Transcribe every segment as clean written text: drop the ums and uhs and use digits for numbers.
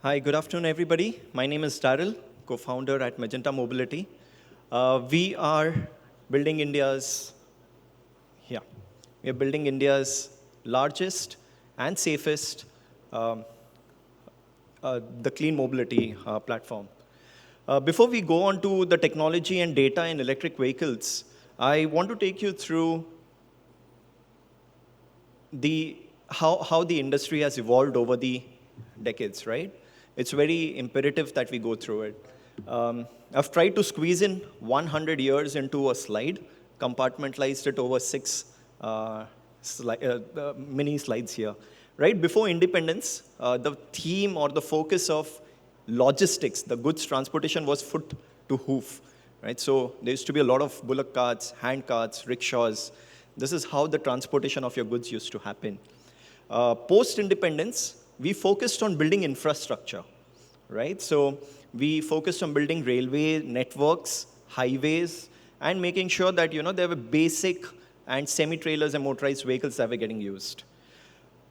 Hi, good afternoon, everybody. My name is Darryl, co-founder at Magenta Mobility. We are building India's, yeah, we are building India's largest and safest, um, the clean mobility platform. Before we go on to the technology and data in electric vehicles, I want to take you through how the industry has evolved over the decades, right? It's very imperative that we go through it. I've tried to squeeze in 100 years into a slide, compartmentalized it over six mini slides here. Right before independence, the theme or the focus of logistics, the goods transportation was foot to hoof, right? So there used to be a lot of bullock carts, hand carts, rickshaws. This is how the transportation of your goods used to happen. Post-independence, we focused on building infrastructure, right? So we focused on building railway networks, highways, and making sure that there were basic and semi-trailers and motorized vehicles that were getting used.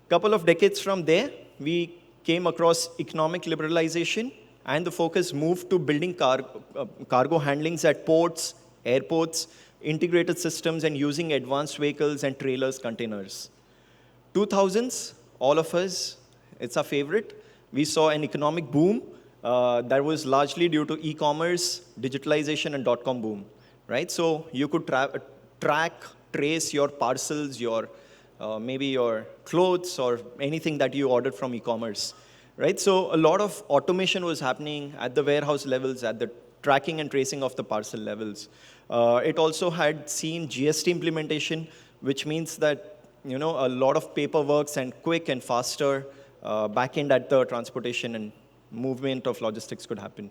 Couple of decades from there, we came across economic liberalization, and the focus moved to building cargo handlings at ports, airports, integrated systems, and using advanced vehicles and trailers, containers. 2000s, all of us, it's our favorite. We saw an economic boom that was largely due to e-commerce, digitalization, and dot-com boom, right? So you could track, trace your parcels, your maybe your clothes or anything that you ordered from e-commerce, right? So a lot of automation was happening at the warehouse levels, at the tracking and tracing of the parcel levels. It also had seen GST implementation, which means that a lot of paperwork and quick and faster back-end at the transportation and movement of logistics could happen.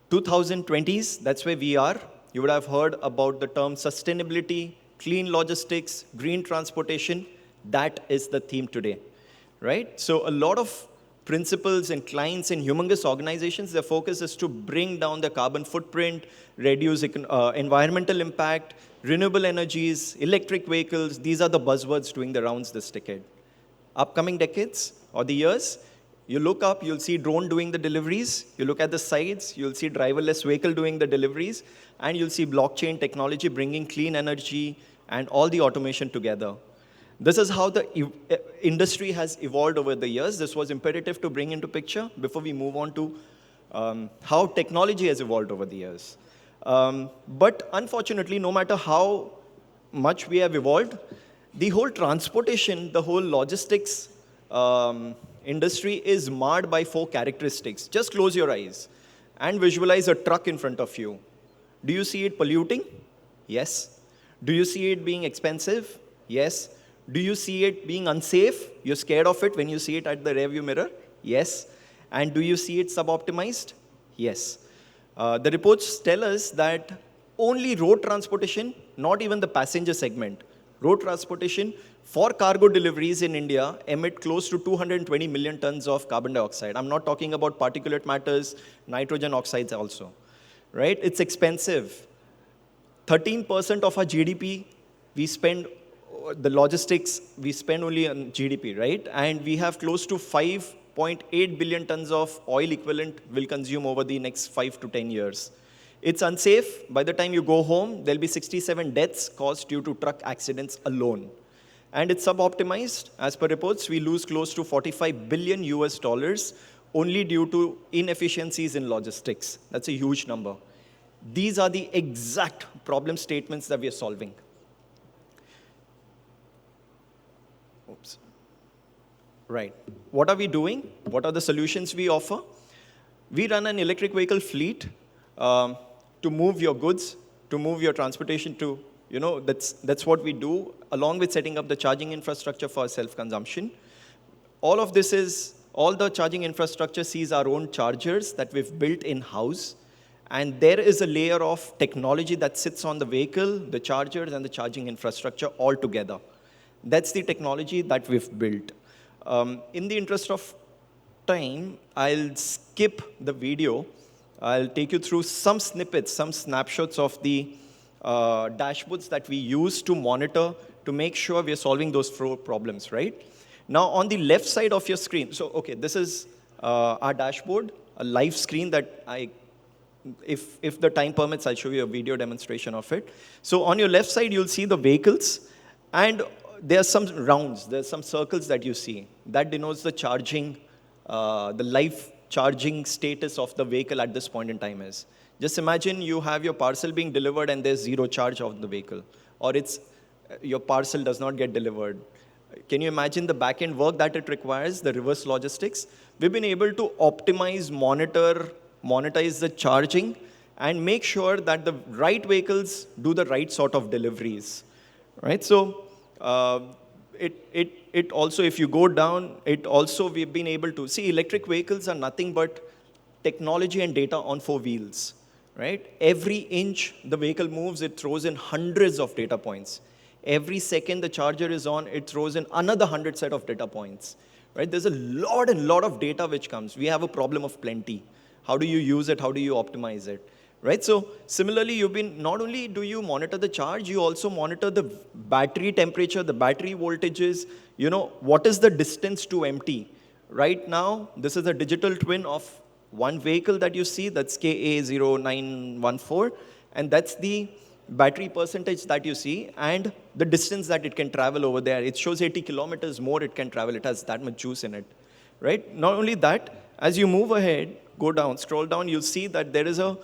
2020s, that's where we are. You would have heard about the term sustainability, clean logistics, green transportation. That is the theme today, right? So a lot of principals and clients in humongous organizations, their focus is to bring down the carbon footprint, reduce environmental impact, renewable energies, electric vehicles. These are the buzzwords doing the rounds this decade. Upcoming decades or the years, you look up, you'll see drone doing the deliveries. You look at the sides, you'll see driverless vehicle doing the deliveries. And you'll see blockchain technology bringing clean energy and all the automation together. This is how the industry has evolved over the years. This was imperative to bring into picture before we move on to how technology has evolved over the years. But unfortunately, no matter how much we have evolved, the whole transportation, the whole logistics industry is marred by 4 characteristics. Just close your eyes and visualize a truck in front of you. Do you see it polluting? Yes. Do you see it being expensive? Yes. Do you see it being unsafe? You're scared of it when you see it at the rearview mirror? Yes. And do you see it sub-optimized? Yes. The reports tell us that only road transportation, not even the passenger segment, road transportation for cargo deliveries in India emit close to 220 million tons of carbon dioxide. I'm not talking about particulate matters, nitrogen oxides also, right? It's expensive. 13% of our GDP, we spend, the logistics, we spend only on GDP, right? And we have close to 5.8 billion tons of oil equivalent will consume over the next 5 to 10 years. It's unsafe. By the time you go home, there'll be 67 deaths caused due to truck accidents alone. And it's sub-optimized. As per reports, we lose close to 45 billion US dollars only due to inefficiencies in logistics. That's a huge number. These are the exact problem statements that we are solving. Oops. Right. What are we doing? What are the solutions we offer? We run an electric vehicle fleet to move your goods, to move your transportation to, that's what we do, along with setting up the charging infrastructure for self-consumption. All of this is, all the charging infrastructure sees our own chargers that we've built in-house. And there is a layer of technology that sits on the vehicle, the chargers, and the charging infrastructure all together. That's the technology that we've built. In the interest of time, I'll skip the video. I'll take you through some snippets, some snapshots of the dashboards that we use to monitor to make sure we're solving those 4 problems, right? Now, on the left side of your screen, so okay, this is our dashboard, a live screen that if the time permits, I'll show you a video demonstration of it. So on your left side, you'll see the vehicles, and there are some rounds, there's some circles that you see. That denotes the charging, the live charging status of the vehicle at this point in time is. Just imagine you have your parcel being delivered and there's zero charge of the vehicle, or your parcel does not get delivered. Can you imagine the back-end work that it requires, the reverse logistics? We've been able to optimize, monetize the charging, and make sure that the right vehicles do the right sort of deliveries, right? So it also, if you go down, it also, we've been able to see electric vehicles are nothing but technology and data on 4 wheels, right? Every inch the vehicle moves, it throws in hundreds of data points. Every second the charger is on, it throws in another 100 set of data points, right? There's a lot of data which comes. We have a problem of plenty. How do you use it? How do you optimize it? Right? So similarly, not only do you monitor the charge, you also monitor the battery temperature, the battery voltages, what is the distance to empty. Right now, this is a digital twin of one vehicle that you see, that's KA0914, and that's the battery percentage that you see, and the distance that it can travel over there. It shows 80 kilometers more it can travel. It has that much juice in it, right? Not only that, as you move ahead, go down, scroll down, you'll see that there is a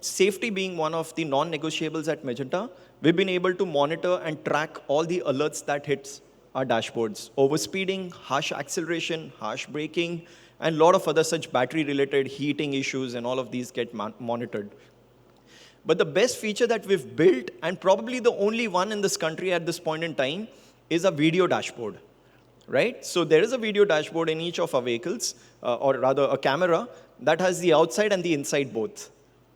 safety being one of the non-negotiables at Magenta. We've been able to monitor and track all the alerts that hits our dashboards. Overspeeding, harsh acceleration, harsh braking, and a lot of other such battery-related heating issues, and all of these get monitored. But the best feature that we've built, and probably the only one in this country at this point in time, is a video dashboard, right? So there is a video dashboard in each of our vehicles, or rather a camera, that has the outside and the inside both.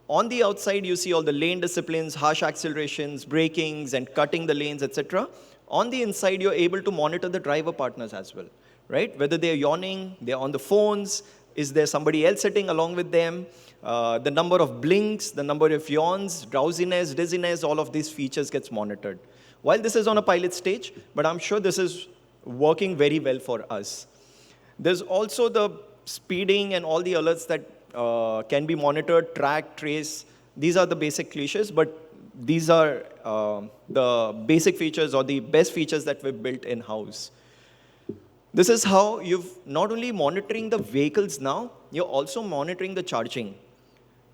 On the outside, you see all the lane disciplines, harsh accelerations, brakings, and cutting the lanes, etc. On the inside, you're able to monitor the driver partners as well, right? Whether they're yawning, they're on the phones, is there somebody else sitting along with them? The number of blinks, the number of yawns, drowsiness, dizziness, all of these features gets monitored. While this is on a pilot stage, but I'm sure this is working very well for us. There's also the speeding and all the alerts that can be monitored, track, trace. These are the basic cliches, but these are the basic features or the best features that we've built in-house. This is how you've not only monitoring the vehicles now, you're also monitoring the charging.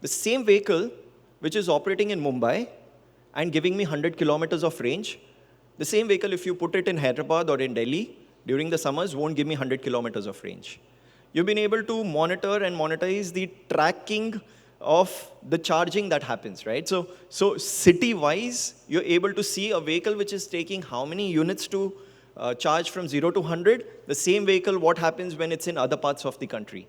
The same vehicle, which is operating in Mumbai and giving me 100 kilometers of range, the same vehicle, if you put it in Hyderabad or in Delhi, during the summers, won't give me 100 kilometers of range. You've been able to monitor and monetize the tracking of the charging that happens, right? So city-wise, you're able to see a vehicle which is taking how many units to charge from 0 to 100, the same vehicle, what happens when it's in other parts of the country,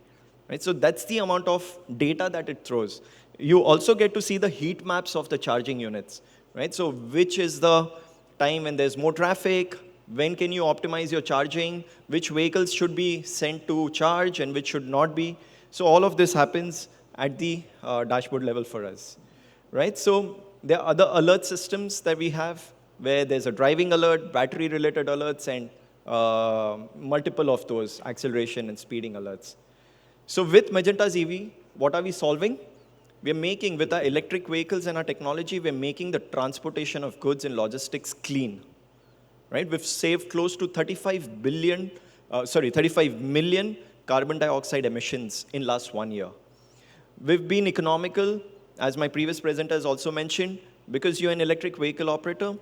right? So that's the amount of data that it throws. You also get to see the heat maps of the charging units, right? So which is the time when there's more traffic, when can you optimize your charging, which vehicles should be sent to charge and which should not be. So all of this happens at the dashboard level for us, right? So there are other alert systems that we have where there's a driving alert, battery-related alerts, and multiple of those acceleration and speeding alerts. So with Magenta's EV, what are we solving? We're making, with our electric vehicles and our technology, we're making the transportation of goods and logistics clean, right? We've saved close to 35 million carbon dioxide emissions in last 1 year. We've been economical, as my previous presenter has also mentioned, because you're an electric vehicle operator,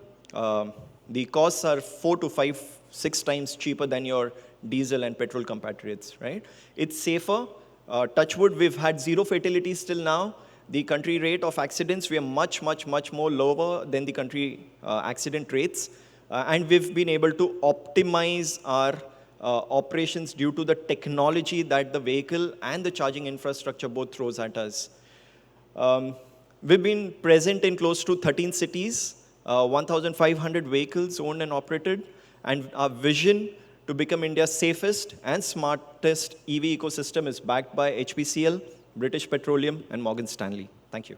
the costs are 4 to 5, 6 times cheaper than your diesel and petrol compatriots, right? It's safer. Touch wood, we've had 0 fatalities till now. The country rate of accidents, we are much more lower than the country accident rates. And we've been able to optimize our operations due to the technology that the vehicle and the charging infrastructure both throws at us. We've been present in close to 13 cities, 1,500 vehicles owned and operated, and our vision to become India's safest and smartest EV ecosystem is backed by HPCL, British Petroleum, and Morgan Stanley. Thank you.